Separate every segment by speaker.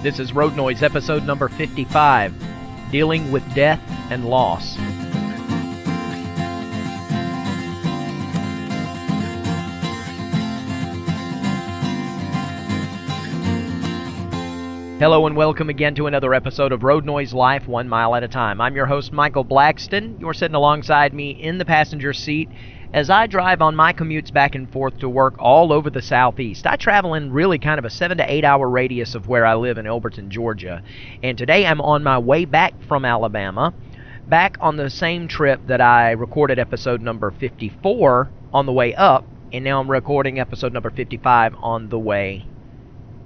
Speaker 1: This is Road Noise, episode number 55, Dealing with Death and Loss. Hello and welcome again to another episode of Road Noise Life, 1 mile at a time. I'm your host, Michael Blackston. You're sitting alongside me in the passenger seat as I drive on my commutes back and forth to work all over the Southeast. I travel in really kind of a 7 to 8 hour radius of where I live in Elberton, Georgia. And today I'm on my way back from Alabama, back on the same trip that I recorded episode number 54 on the way up, and now I'm recording episode number 55 on the way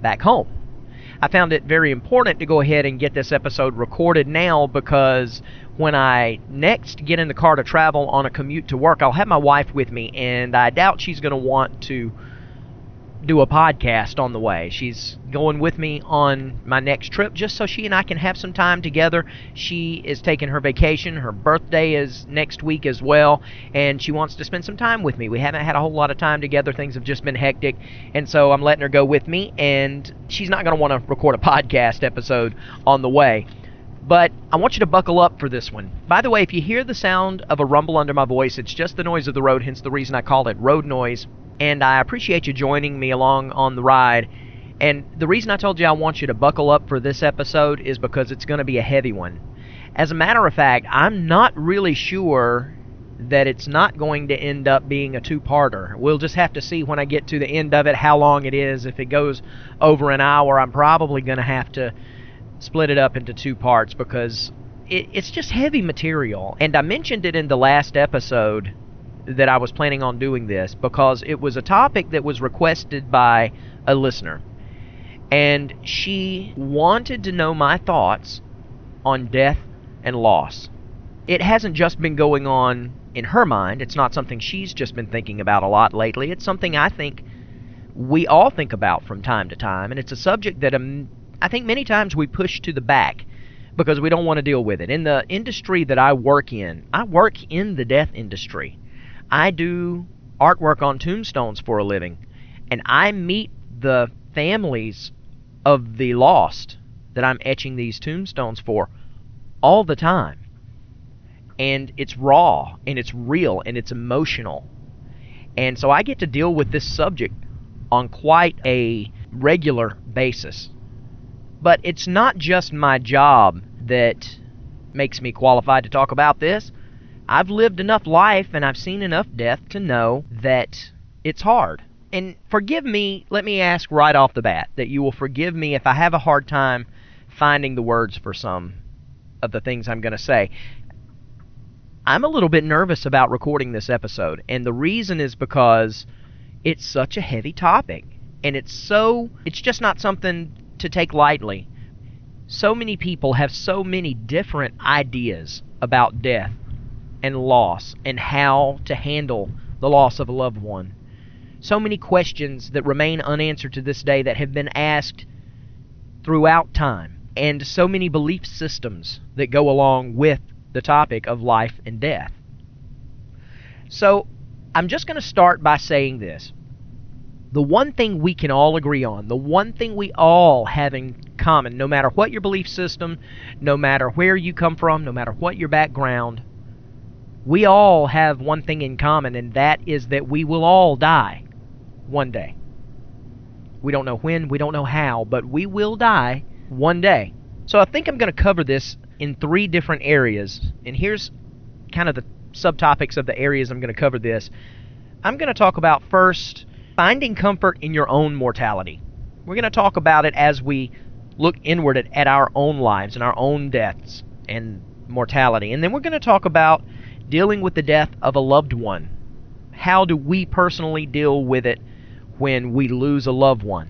Speaker 1: back home. I found it very important to go ahead and get this episode recorded now because when I next get in the car to travel on a commute to work, I'll have my wife with me, and I doubt she's going to want to do a podcast on the way. She's going with me on my next trip just so she and I can have some time together. She is taking her vacation. Her birthday is next week as well, and she wants to spend some time with me. We haven't had a whole lot of time together. Things have just been hectic, and so I'm letting her go with me, and she's not going to want to record a podcast episode on the way. But I want you to buckle up for this one. By the way, if you hear the sound of a rumble under my voice, it's just the noise of the road, hence the reason I call it road noise. And I appreciate you joining me along on the ride. And the reason I told you I want you to buckle up for this episode is because it's going to be a heavy one. As a matter of fact, I'm not really sure that it's not going to end up being a two-parter. We'll just have to see when I get to the end of it how long it is. If it goes over an hour, I'm probably going to have to split it up into two parts because it's just heavy material. And I mentioned it in the last episode that I was planning on doing this because it was a topic that was requested by a listener. And she wanted to know my thoughts on death and loss. It hasn't just been going on in her mind. It's not something she's just been thinking about a lot lately. It's something I think we all think about from time to time. And it's a subject that I think many times we push to the back because we don't want to deal with it. In the industry that I work in the death industry. I do artwork on tombstones for a living, and I meet the families of the lost that I'm etching these tombstones for all the time. And it's raw, and it's real, and it's emotional. And so I get to deal with this subject on quite a regular basis. But it's not just my job that makes me qualified to talk about this. I've lived enough life and I've seen enough death to know that it's hard. And forgive me, let me ask right off the bat that you will forgive me if I have a hard time finding the words for some of the things I'm going to say. I'm a little bit nervous about recording this episode, and the reason is because it's such a heavy topic, and it's just not something to take lightly. So many people have so many different ideas about death and loss, and how to handle the loss of a loved one. So many questions that remain unanswered to this day that have been asked throughout time, and so many belief systems that go along with the topic of life and death. So, I'm just going to start by saying this. The one thing we can all agree on, the one thing we all have in common, no matter what your belief system, no matter where you come from, no matter what your background, we all have one thing in common, and that is that we will all die one day. We don't know when, we don't know how, but we will die one day. So I think I'm going to cover this in 3 different areas, and here's kind of the subtopics of the areas I'm going to cover this. I'm going to talk about first, finding comfort in your own mortality. We're going to talk about it as we look inward at our own lives and our own deaths and mortality. And then we're going to talk about dealing with the death of a loved one. How do we personally deal with it when we lose a loved one?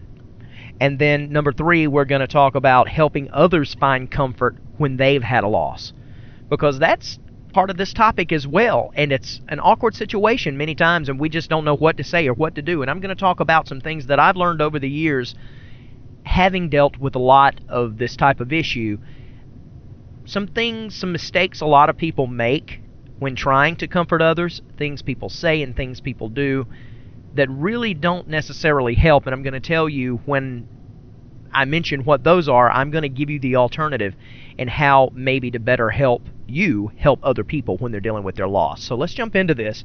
Speaker 1: And then number 3, we're going to talk about helping others find comfort when they've had a loss. Because that's part of this topic as well. And it's an awkward situation many times, and we just don't know what to say or what to do. And I'm going to talk about some things that I've learned over the years, having dealt with a lot of this type of issue. Some mistakes a lot of people make when trying to comfort others, things people say and things people do that really don't necessarily help. And I'm going to tell you when I mention what those are, I'm going to give you the alternative and how maybe to better help you help other people when they're dealing with their loss. So let's jump into this.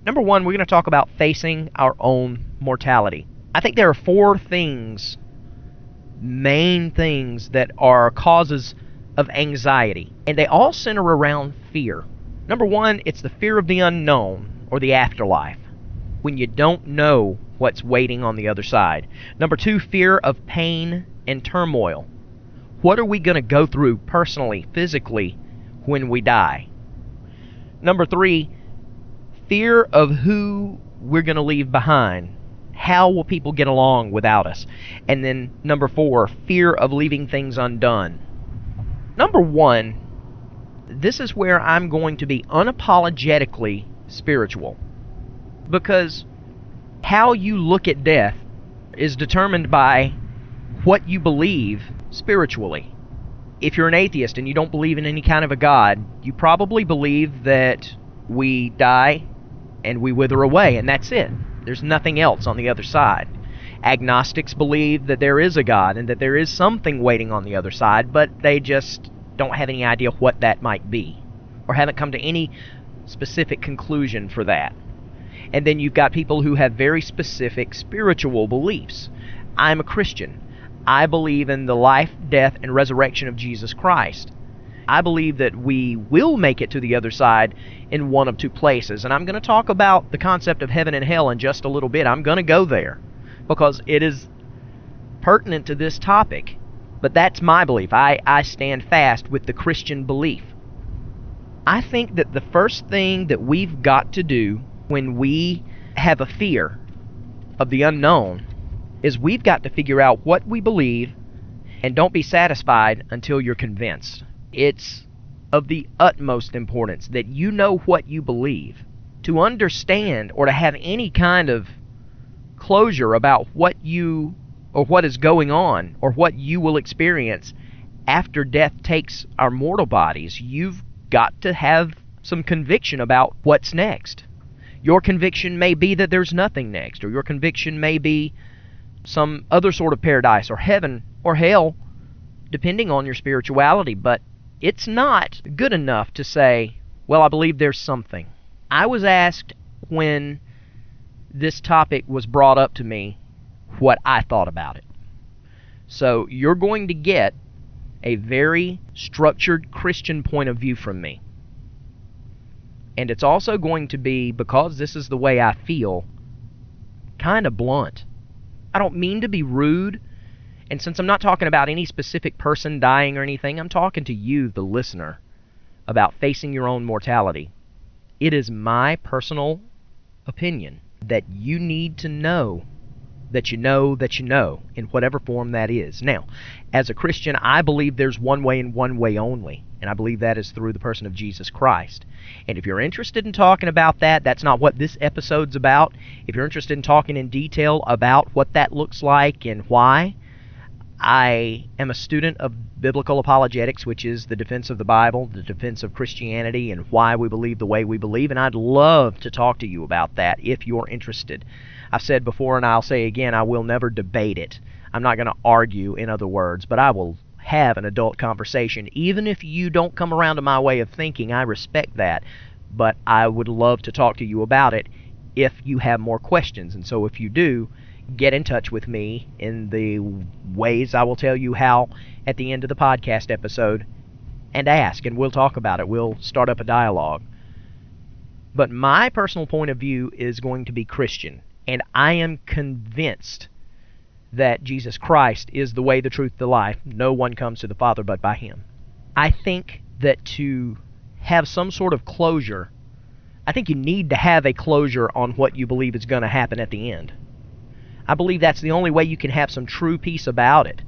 Speaker 1: Number one, we're going to talk about facing our own mortality. I think there are four things, main things, that are causes of anxiety, and they all center around fear. Number one, it's the fear of the unknown or the afterlife, when you don't know what's waiting on the other side. Number two, fear of pain and turmoil. What are we going to go through personally, physically, when we die? Number three, fear of who we're going to leave behind. How will people get along without us? And then number four, fear of leaving things undone. Number one, this is where I'm going to be unapologetically spiritual, because how you look at death is determined by what you believe spiritually. If you're an atheist and you don't believe in any kind of a God, you probably believe that we die and we wither away, and that's it. There's nothing else on the other side. Agnostics believe that there is a God and that there is something waiting on the other side, but they just don't have any idea what that might be, or haven't come to any specific conclusion for that. And then you've got people who have very specific spiritual beliefs. I'm a Christian. I believe in the life, death, and resurrection of Jesus Christ. I believe that we will make it to the other side in one of two places. And I'm going to talk about the concept of heaven and hell in just a little bit. I'm going to go there because it is pertinent to this topic. But that's my belief. I stand fast with the Christian belief. I think that the first thing that we've got to do when we have a fear of the unknown is we've got to figure out what we believe, and don't be satisfied until you're convinced. It's of the utmost importance that you know what you believe. To understand or to have any kind of closure about what you or what is going on or what you will experience after death takes our mortal bodies, you've got to have some conviction about what's next. Your conviction may be that there's nothing next, or your conviction may be some other sort of paradise or heaven or hell, depending on your spirituality. But it's not good enough to say, well, I believe there's something. I was asked when this topic was brought up to me what I thought about it. So you're going to get a very structured Christian point of view from me. And it's also going to be, because this is the way I feel, kind of blunt. I don't mean to be rude, and since I'm not talking about any specific person dying or anything, I'm talking to you, the listener, about facing your own mortality. It is my personal opinion that you need to know that you know that you know, in whatever form that is. Now, as a Christian, I believe there's one way and one way only, and I believe that is through the person of Jesus Christ. And if you're interested in talking about that, that's not what this episode's about. If you're interested in talking in detail about what that looks like and why, I am a student of biblical apologetics, which is the defense of the Bible, the defense of Christianity, and why we believe the way we believe, and I'd love to talk to you about that if you're interested. I've said before, and I'll say again, I will never debate it. I'm not going to argue, in other words, but I will have an adult conversation. Even if you don't come around to my way of thinking, I respect that, but I would love to talk to you about it if you have more questions. And so if you do, get in touch with me in the ways I will tell you how at the end of the podcast episode, and ask, and we'll talk about it. We'll start up a dialogue. But my personal point of view is going to be Christian, and I am convinced that Jesus Christ is the way, the truth, the life. No one comes to the Father but by Him. I think that to have some sort of closure, I think you need to have a closure on what you believe is going to happen at the end. I believe that's the only way you can have some true peace about it,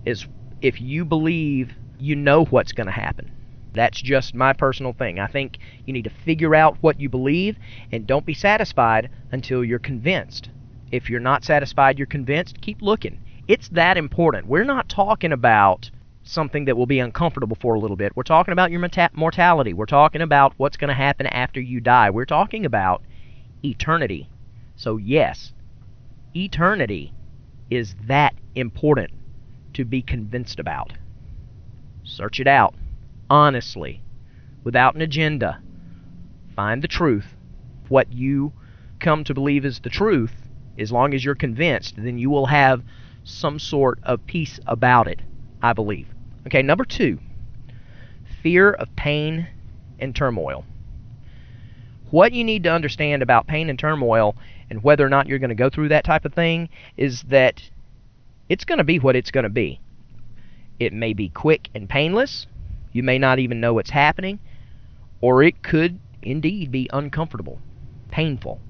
Speaker 1: is if you believe you know what's going to happen. That's just my personal thing. I think you need to figure out what you believe, and don't be satisfied until you're convinced. If you're not satisfied, you're convinced, keep looking. It's that important. We're not talking about something that will be uncomfortable for a little bit. We're talking about your mortality. We're talking about what's going to happen after you die. We're talking about eternity. So yes, eternity is that important to be convinced about. Search it out, honestly, without an agenda. Find the truth. What you come to believe is the truth, as long as you're convinced, then you will have some sort of peace about it, I believe. Okay, number 2, fear of pain and turmoil. What you need to understand about pain and turmoil and whether or not you're going to go through that type of thing is that it's going to be what it's going to be. It may be quick and painless. You may not even know what's happening. Or it could indeed be uncomfortable, painful.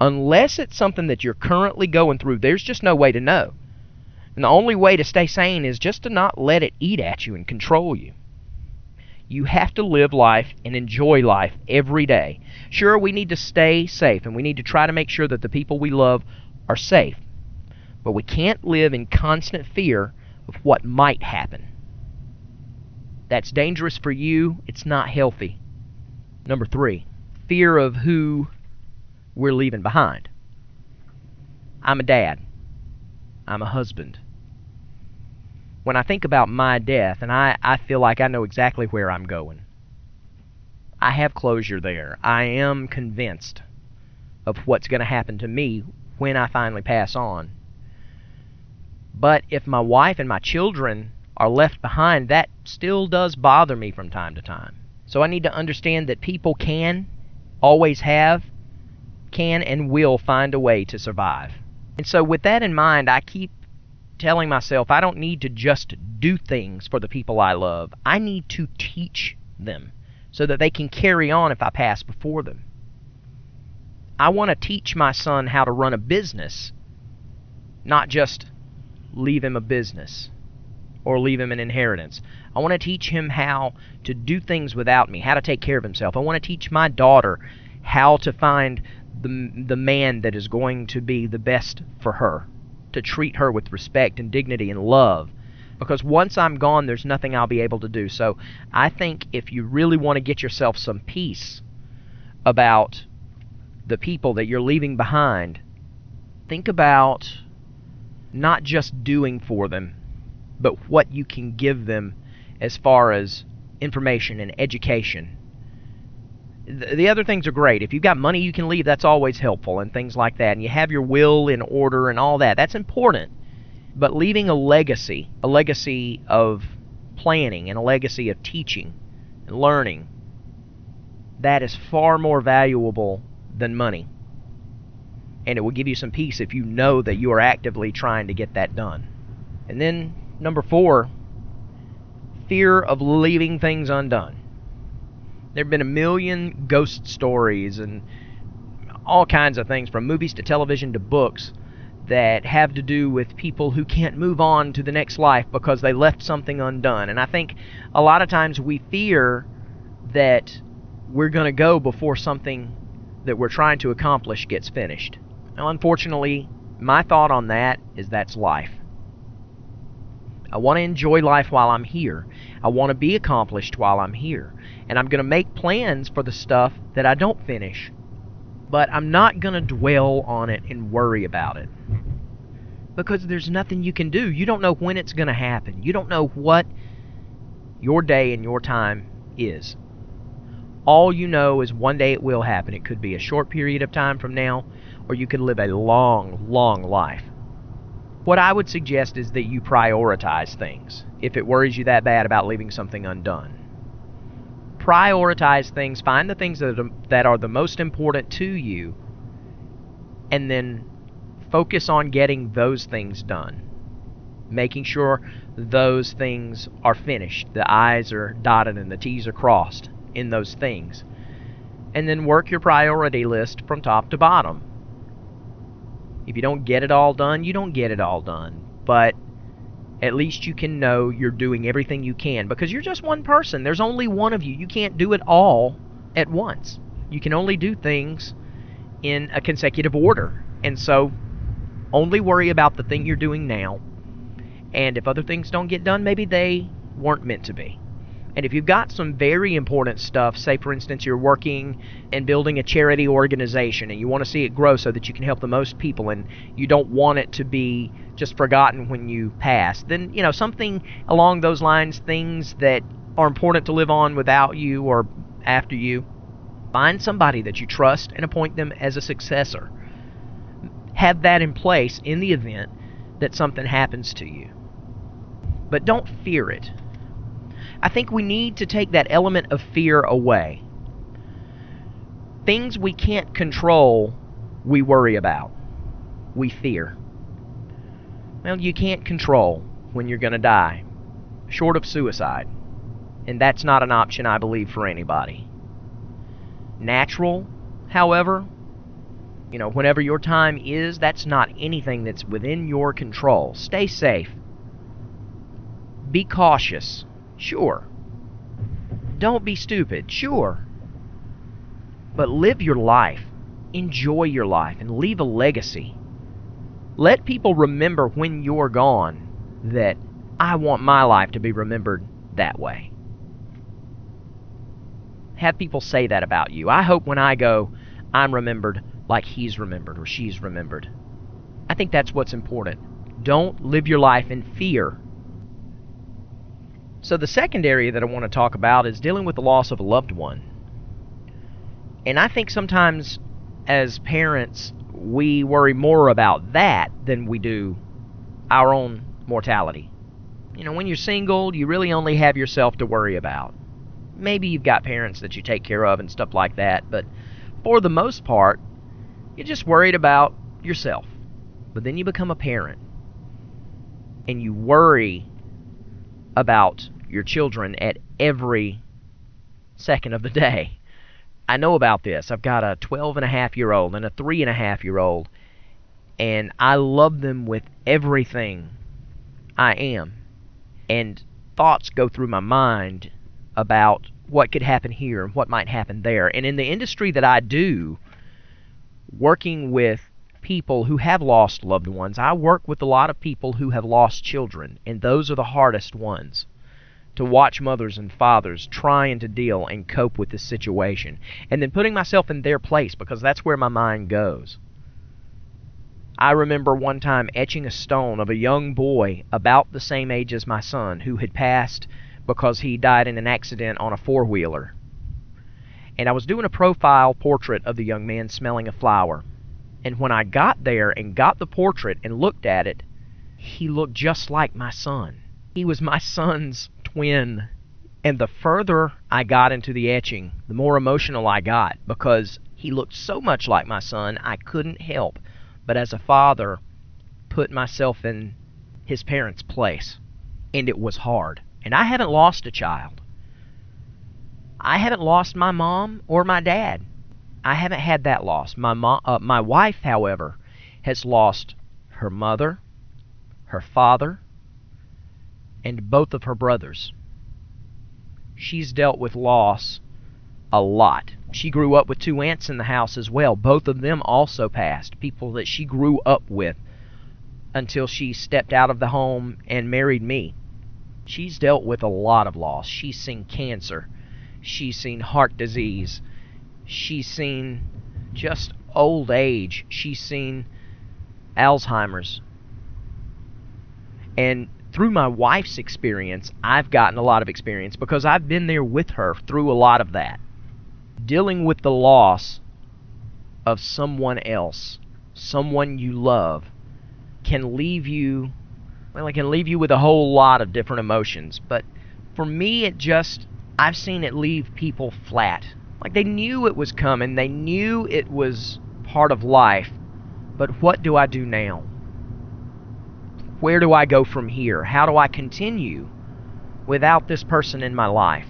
Speaker 1: Unless it's something that you're currently going through, there's just no way to know. And the only way to stay sane is just to not let it eat at you and control you. You have to live life and enjoy life every day. Sure, we need to stay safe, and we need to try to make sure that the people we love are safe. But we can't live in constant fear of what might happen. That's dangerous for you. It's not healthy. Number 3, fear of who we're leaving behind. I'm a dad. I'm a husband. When I think about my death, and I feel like I know exactly where I'm going. I have closure there. I am convinced of what's going to happen to me when I finally pass on. But if my wife and my children are left behind, that still does bother me from time to time. So I need to understand that people can, always have, can and will find a way to survive. And so with that in mind, I keep telling myself I don't need to just do things for the people I love. I need to teach them so that they can carry on if I pass before them. I want to teach my son how to run a business, not just leave him a business or leave him an inheritance. I want to teach him how to do things without me, how to take care of himself. I want to teach my daughter how to find the man that is going to be the best for her, to treat her with respect and dignity and love. Because once I'm gone, there's nothing I'll be able to do. So I think if you really want to get yourself some peace about the people that you're leaving behind, think about not just doing for them, but what you can give them as far as information and education. The other things are great. If you've got money you can leave, that's always helpful and things like that. And you have your will in order and all that. That's important. But leaving a legacy of planning and a legacy of teaching and learning, that is far more valuable than money. And it will give you some peace if you know that you are actively trying to get that done. And then, number 4, fear of leaving things undone. There have been a million ghost stories and all kinds of things, from movies to television to books, that have to do with people who can't move on to the next life because they left something undone. And I think a lot of times we fear that we're going to go before something that we're trying to accomplish gets finished. Now, unfortunately, my thought on that is that's life. I want to enjoy life while I'm here. I want to be accomplished while I'm here. And I'm going to make plans for the stuff that I don't finish. But I'm not going to dwell on it and worry about it. Because there's nothing you can do. You don't know when it's going to happen. You don't know what your day and your time is. All you know is one day it will happen. It could be a short period of time from now, or you could live a long, long life. What I would suggest is that you prioritize things if it worries you that bad about leaving something undone. Prioritize things, find the things that are the most important to you, and then focus on getting those things done. Making sure those things are finished, the I's are dotted and the T's are crossed in those things. And then work your priority list from top to bottom. If you don't get it all done, you don't get it all done. But at least you can know you're doing everything you can, because you're just one person. There's only one of you. You can't do it all at once. You can only do things in a consecutive order. And so only worry about the thing you're doing now. And if other things don't get done, maybe they weren't meant to be. And if you've got some very important stuff, say for instance you're working and building a charity organization and you want to see it grow so that you can help the most people, and you don't want it to be just forgotten when you pass, then, something along those lines, things that are important to live on without you or after you, find somebody that you trust and appoint them as a successor. Have that in place in the event that something happens to you. But don't fear it. I think we need to take that element of fear away. Things we can't control, we worry about. We fear. Well, you can't control when you're going to die, short of suicide. And that's not an option, I believe, for anybody. Natural, however, whenever your time is, that's not anything that's within your control. Stay safe. Be cautious. Sure. Don't be stupid. Sure. But live your life. Enjoy your life and leave a legacy. Let people remember when you're gone that I want my life to be remembered that way. Have people say that about you. I hope when I go, I'm remembered like he's remembered or she's remembered. I think that's what's important. Don't live your life in fear. So the second area that I want to talk about is dealing with the loss of a loved one. And I think sometimes as parents, we worry more about that than we do our own mortality. When you're single, you really only have yourself to worry about. Maybe you've got parents that you take care of and stuff like that, but for the most part, you're just worried about yourself. But then you become a parent, and you worry about your children at every second of the day. I know about this. I've got a 12-and-a-half-year-old and a 3-and-a-half-year-old, and I love them with everything I am. And thoughts go through my mind about what could happen here and what might happen there. And in the industry that I do, working with people who have lost loved ones, I work with a lot of people who have lost children, and those are the hardest ones. To watch mothers and fathers trying to deal and cope with this situation, and then putting myself in their place, because that's where my mind goes. I remember one time etching a stone of a young boy about the same age as my son who had passed because he died in an accident on a four-wheeler. And I was doing a profile portrait of the young man smelling a flower. And when I got there and got the portrait and looked at it, he looked just like my son. He was my son's twin. And the further I got into the etching, the more emotional I got, because he looked so much like my son, I couldn't help but as a father put myself in his parents' place. And it was hard. And I haven't lost a child. I haven't lost my mom or my dad. I haven't had that loss. My wife, however, has lost her mother, her father, and both of her brothers. She's dealt with loss a lot. She grew up with two aunts in the house as well. Both of them also passed, people that she grew up with until she stepped out of the home and married me. She's dealt with a lot of loss. She's seen cancer. She's seen heart disease. She's seen just old age. She's seen Alzheimer's. And through my wife's experience, I've gotten a lot of experience because I've been there with her through a lot of that. Dealing with the loss of someone else, someone you love, can leave you, well, it can leave you with a whole lot of different emotions. But for me, I've seen it leave people flat. Like they knew it was coming, they knew it was part of life, but what do I do now? Where do I go from here? How do I continue without this person in my life?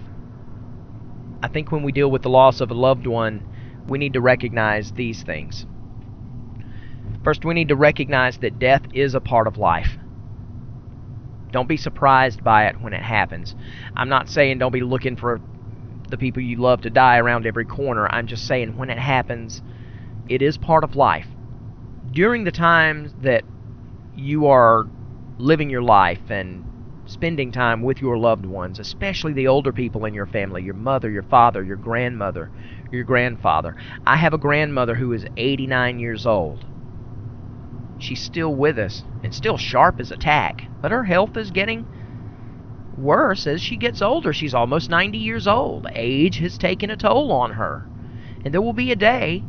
Speaker 1: I think when we deal with the loss of a loved one, we need to recognize these things. First, we need to recognize that death is a part of life. Don't be surprised by it when it happens. I'm not saying don't be looking for the people you love to die around every corner. I'm just saying when it happens, it is part of life. During the times that you are living your life and spending time with your loved ones, especially the older people in your family, your mother, your father, your grandmother, your grandfather. I have a grandmother who is 89 years old. She's still with us and still sharp as a tack, but her health is getting worse as she gets older. She's almost 90 years old. Age has taken a toll on her, and there will be a day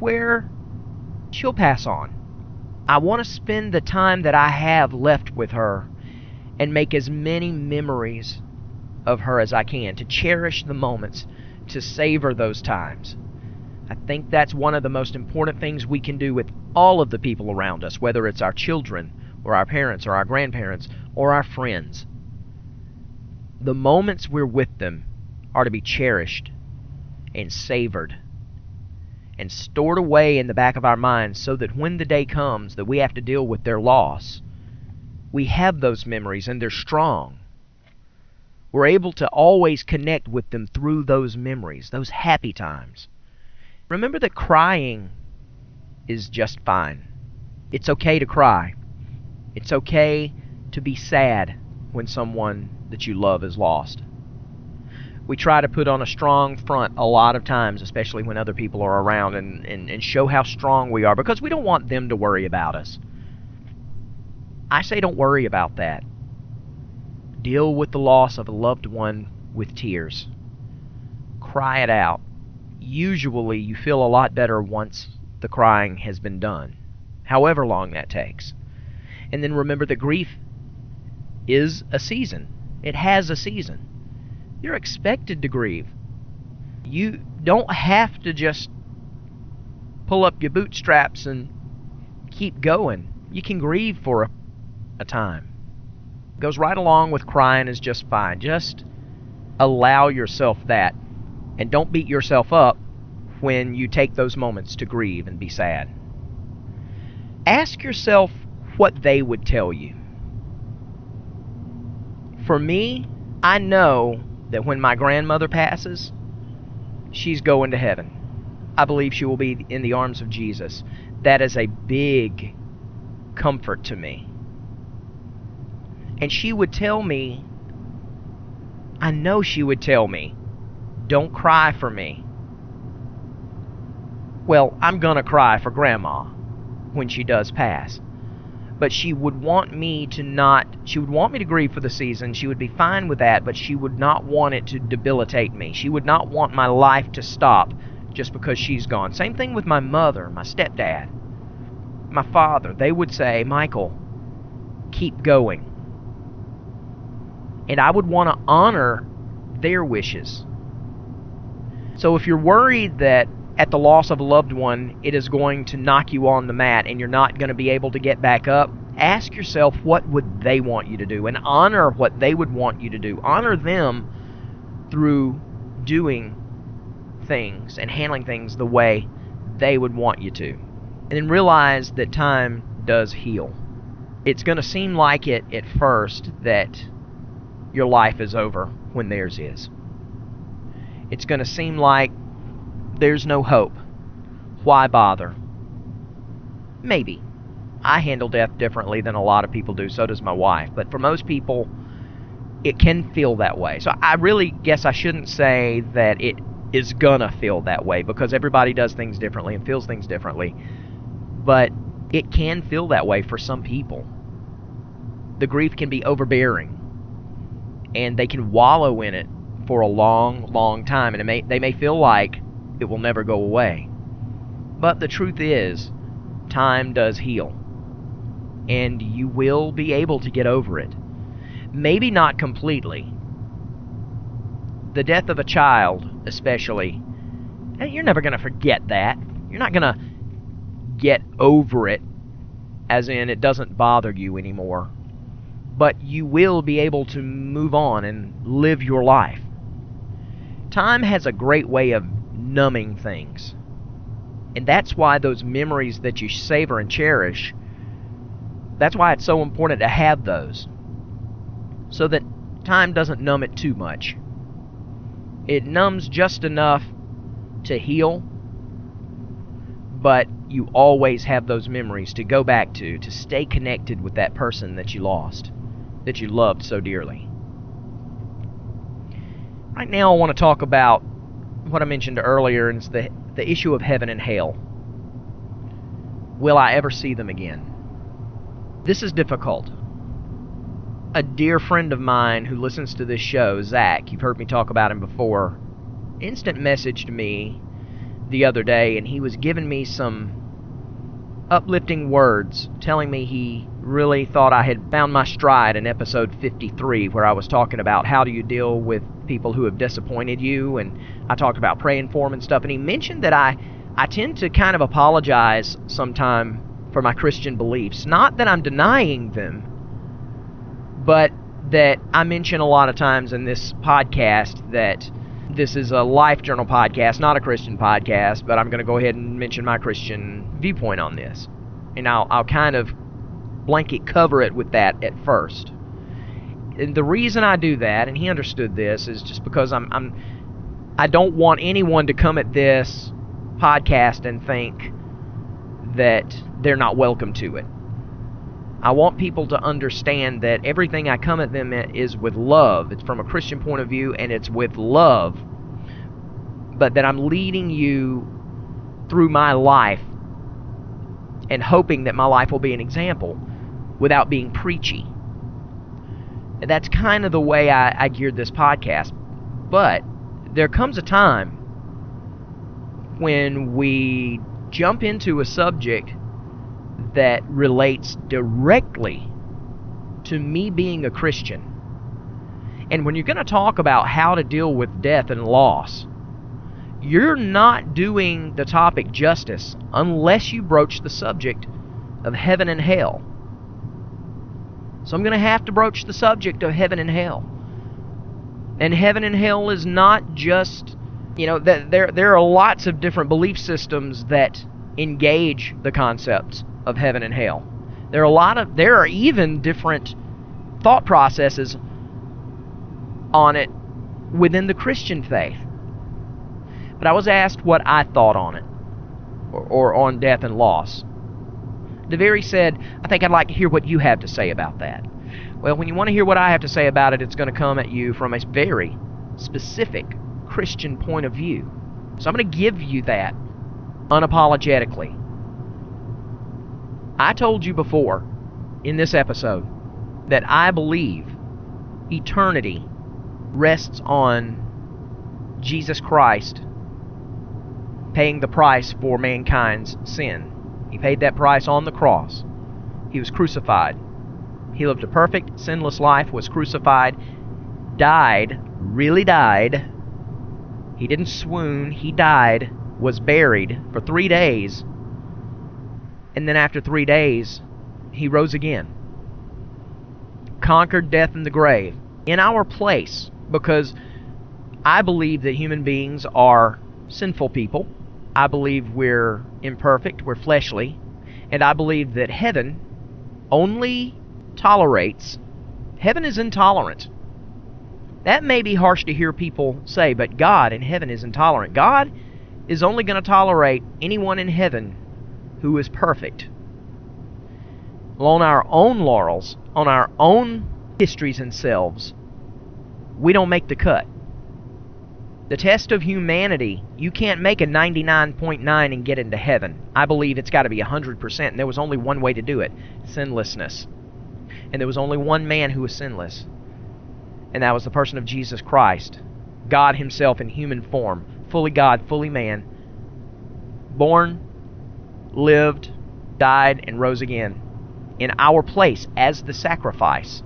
Speaker 1: where she'll pass on. I want to spend the time that I have left with her and make as many memories of her as I can, to cherish the moments, to savor those times. I think that's one of the most important things we can do with all of the people around us, whether it's our children or our parents or our grandparents or our friends. The moments we're with them are to be cherished and savored and stored away in the back of our minds, so that when the day comes that we have to deal with their loss, we have those memories and they're strong. We're able to always connect with them through those memories, those happy times. Remember that crying is just fine. It's okay to cry. It's okay to be sad when someone that you love is lost. We try to put on a strong front a lot of times, especially when other people are around, and show how strong we are, because we don't want them to worry about us. I say don't worry about that. Deal with the loss of a loved one with tears. Cry it out. Usually you feel a lot better once the crying has been done, however long that takes. And then remember that grief is a season. It has a season. You're expected to grieve. You don't have to just pull up your bootstraps and keep going. You can grieve for a time. It goes right along with crying is just fine. Just allow yourself that. And don't beat yourself up when you take those moments to grieve and be sad. Ask yourself what they would tell you. For me, I know that when my grandmother passes, she's going to heaven. I believe she will be in the arms of Jesus. That is a big comfort to me. And she would tell me, I know she would tell me, don't cry for me. Well, I'm going to cry for Grandma when she does pass. But she would want me to grieve for the season. She would be fine with that, but she would not want it to debilitate me. She would not want my life to stop just because she's gone. Same thing with my mother, my stepdad, my father. They would say, Michael, keep going. And I would want to honor their wishes. So if you're worried that at the loss of a loved one, it is going to knock you on the mat and you're not going to be able to get back up, ask yourself what would they want you to do, and honor what they would want you to do. Honor them through doing things and handling things the way they would want you to. And then realize that time does heal. It's going to seem like it at first that your life is over when theirs is. It's going to seem like there's no hope. Why bother? Maybe. I handle death differently than a lot of people do. So does my wife. But for most people, it can feel that way. So I really guess I shouldn't say that it is gonna feel that way, because everybody does things differently and feels things differently. But it can feel that way for some people. The grief can be overbearing, and they can wallow in it for a long, long time, and they may feel like it will never go away. But the truth is, time does heal, and you will be able to get over it. Maybe not completely. The death of a child, especially, you're never going to forget that. You're not going to get over it, as in it doesn't bother you anymore. But you will be able to move on and live your life. Time has a great way of numbing things. And that's why those memories that you savor and cherish, that's why it's so important to have those, so that time doesn't numb it too much. It numbs just enough to heal, but you always have those memories to go back to stay connected with that person that you lost, that you loved so dearly. Right now I want to talk about what I mentioned earlier, and it's the issue of heaven and hell. will I ever see them again? This is difficult. A dear friend of mine who listens to this show, Zach, you've heard me talk about him before, instant messaged me the other day, and he was giving me some uplifting words, telling me he really thought I had found my stride in episode 53, where I was talking about how do you deal with people who have disappointed you, and I talked about praying for them and stuff, and he mentioned that I tend to kind of apologize sometime for my Christian beliefs. Not that I'm denying them, but that I mention a lot of times in this podcast that this is a life journal podcast, not a Christian podcast, but I'm going to go ahead and mention my Christian viewpoint on this. And I'll kind of blanket cover it with that at first. And the reason I do that, and he understood this, is just because I don't want anyone to come at this podcast and think that they're not welcome to it. I want people to understand that everything I come at them is with love. It's from a Christian point of view, and it's with love. But that I'm leading you through my life and hoping that my life will be an example without being preachy. And that's kind of the way I geared this podcast. But there comes a time when we jump into a subject that relates directly to me being a Christian. And when you're going to talk about how to deal with death and loss, you're not doing the topic justice unless you broach the subject of heaven and hell. So I'm going to have to broach the subject of heaven and hell. And heaven and hell is not just, there are lots of different belief systems that engage the concepts of heaven and hell. There are even different thought processes on it within the Christian faith. But I was asked what I thought on it, or on death and loss. DeVary said, I think I'd like to hear what you have to say about that. Well, when you want to hear what I have to say about it, it's going to come at you from a very specific Christian point of view. So I'm going to give you that unapologetically. I told you before in this episode that I believe eternity rests on Jesus Christ paying the price for mankind's sin. He paid that price on the cross. He was crucified. He lived a perfect, sinless life, was crucified, died, really died. He didn't swoon, he died, was buried for 3 days, and then after 3 days, he rose again. Conquered death and the grave in our place, because I believe that human beings are sinful people. I believe we're imperfect, we're fleshly, and I believe that heaven only tolerates, heaven is intolerant. That may be harsh to hear people say, but God in heaven is intolerant. God is only going to tolerate anyone in heaven who is perfect. Well, on our own laurels, on our own histories and selves, we don't make the cut. The test of humanity, you can't make a 99.9 and get into heaven. I believe it's got to be 100%, and there was only one way to do it, sinlessness. And there was only one man who was sinless, and that was the person of Jesus Christ, God himself in human form, fully God, fully man, born, lived, died, and rose again in our place as the sacrifice,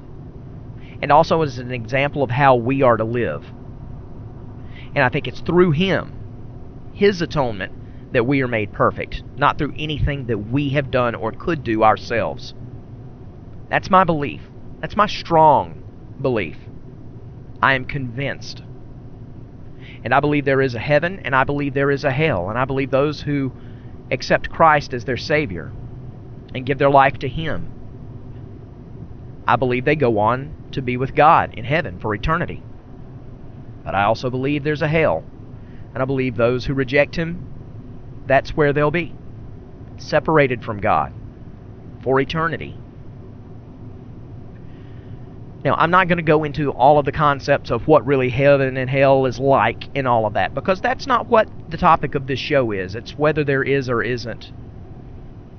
Speaker 1: and also as an example of how we are to live. And I think it's through him, his atonement, that we are made perfect, not through anything that we have done or could do ourselves. That's my belief. That's my strong belief. I am convinced. And I believe there is a heaven, and I believe there is a hell, and I believe those who accept Christ as their Savior and give their life to him, I believe they go on to be with God in heaven for eternity. But I also believe there's a hell, and I believe those who reject him, that's where they'll be, separated from God for eternity. Now, I'm not going to go into all of the concepts of what really heaven and hell is like and all of that, because that's not what the topic of this show is. It's whether there is or isn't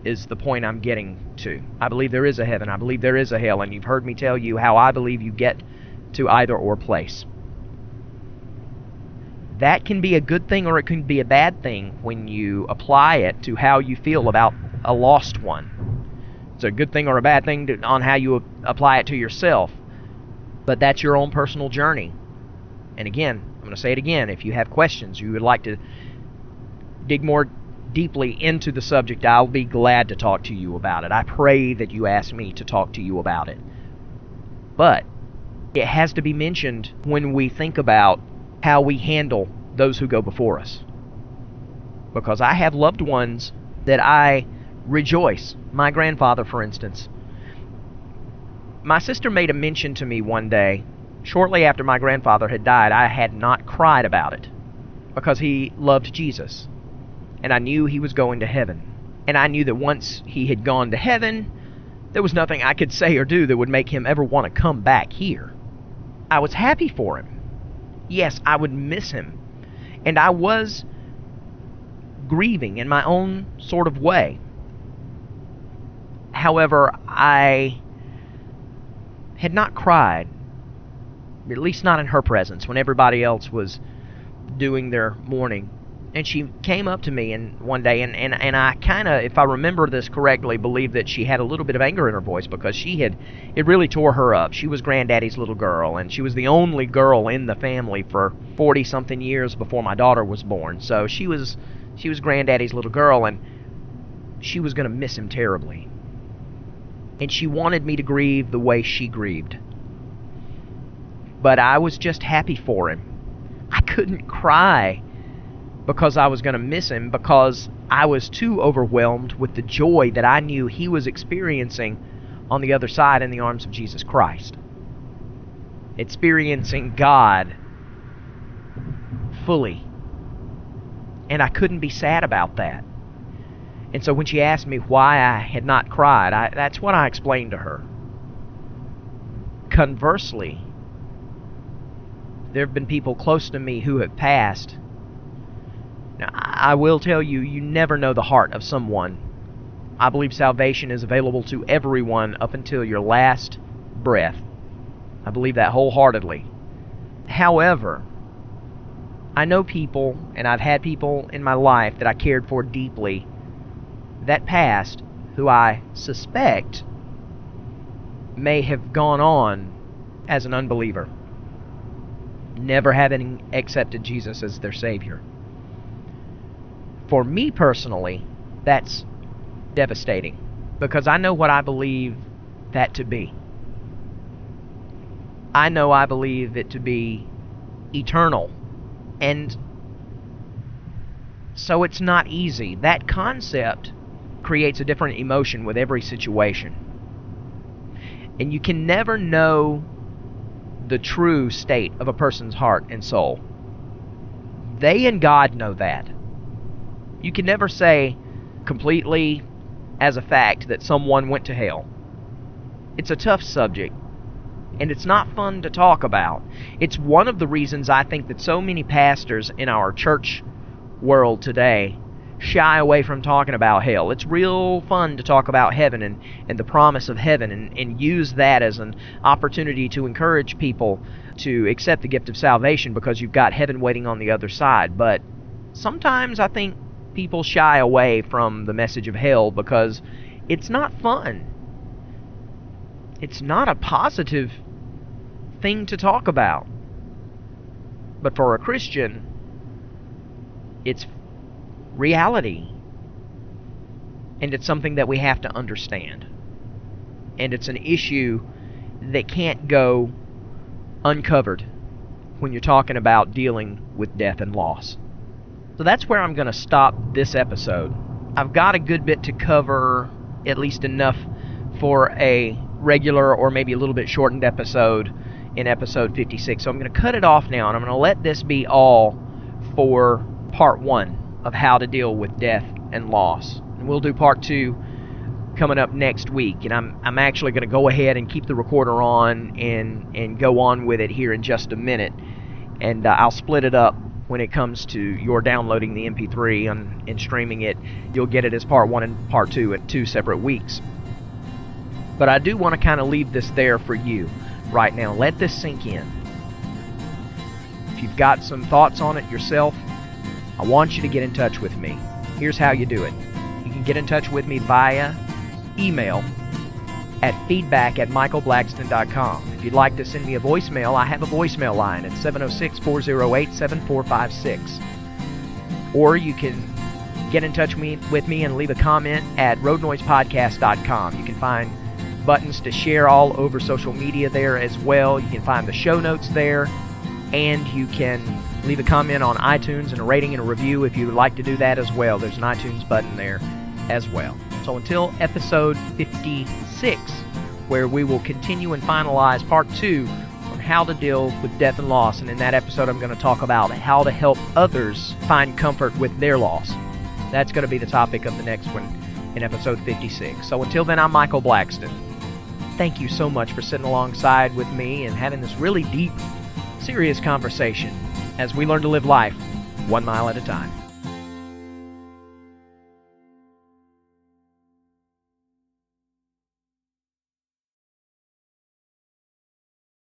Speaker 1: is the point I'm getting to. I believe there is a heaven. I believe there is a hell. And you've heard me tell you how I believe you get to either or place. That can be a good thing or it can be a bad thing when you apply it to how you feel about a lost one. It's a good thing or a bad thing on how you apply it to yourself. But that's your own personal journey. And again, I'm going to say it again, if you have questions, you would like to dig more deeply into the subject, I'll be glad to talk to you about it. I pray that you ask me to talk to you about it. But it has to be mentioned when we think about how we handle those who go before us. Because I have loved ones that I rejoice. My grandfather, for instance. My sister made a mention to me one day, shortly after my grandfather had died. I had not cried about it because he loved Jesus. And I knew he was going to heaven. And I knew that once he had gone to heaven, there was nothing I could say or do that would make him ever want to come back here. I was happy for him. Yes, I would miss him. And I was grieving in my own sort of way. However, I had not cried, at least not in her presence, when everybody else was doing their mourning. And she came up to me one day, and I kind of, if I remember this correctly, believe that she had a little bit of anger in her voice because it really tore her up. She was Granddaddy's little girl, and she was the only girl in the family for 40-something years before my daughter was born. So she was Granddaddy's little girl, and she was going to miss him terribly. And she wanted me to grieve the way she grieved. But I was just happy for him. I couldn't cry because I was going to miss him, because I was too overwhelmed with the joy that I knew he was experiencing on the other side in the arms of Jesus Christ. Experiencing God fully. And I couldn't be sad about that. And so when she asked me why I had not cried, that's what I explained to her. Conversely, there have been people close to me who have passed. Now, I will tell you, you never know the heart of someone. I believe salvation is available to everyone up until your last breath. I believe that wholeheartedly. However, I know people, and I've had people in my life that I cared for deeply that passed, who I suspect may have gone on as an unbeliever, never having accepted Jesus as their Savior. For me personally, that's devastating, because I know what I believe that to be. I know I believe it to be eternal. And so it's not easy. That concept creates a different emotion with every situation. And you can never know the true state of a person's heart and soul. They and God know that. You can never say completely as a fact that someone went to hell. It's a tough subject, and it's not fun to talk about. It's one of the reasons I think that so many pastors in our church world today shy away from talking about hell. It's real fun to talk about heaven and the promise of heaven, and use that as an opportunity to encourage people to accept the gift of salvation because you've got heaven waiting on the other side. But sometimes I think people shy away from the message of hell because it's not fun. It's not a positive thing to talk about. But for a Christian, it's reality. And it's something that we have to understand. And it's an issue that can't go uncovered when you're talking about dealing with death and loss. So that's where I'm going to stop this episode. I've got a good bit to cover, at least enough for a regular or maybe a little bit shortened episode in episode 56. So I'm going to cut it off now, and I'm going to let this be all for part 1 of how to deal with death and loss. And we'll do part 2 coming up next week. And I'm actually going to go ahead and keep the recorder on and go on with it here in just a minute. And I'll split it up when it comes to your downloading the MP3 and streaming it. You'll get it as part 1 and part 2 in 2 separate weeks. But I do want to kind of leave this there for you right now. Let this sink in. If you've got some thoughts on it yourself, I want you to get in touch with me. Here's how you do it. You can get in touch with me via email at feedback@michaelblackston.com. If you'd like to send me a voicemail, I have a voicemail line at 706-408-7456. Or you can get in touch with me and leave a comment at roadnoisepodcast.com. You can find buttons to share all over social media there as well. You can find the show notes there, and you can leave a comment on iTunes and a rating and a review if you would like to do that as well. There's an iTunes button there as well. So until episode 56, where we will continue and finalize part 2 on how to deal with death and loss. And in that episode, I'm going to talk about how to help others find comfort with their loss. That's going to be the topic of the next one in episode 56. So until then, I'm Michael Blackston. Thank you so much for sitting alongside with me and having this really deep, serious conversation as we learn to live life 1 mile at a time.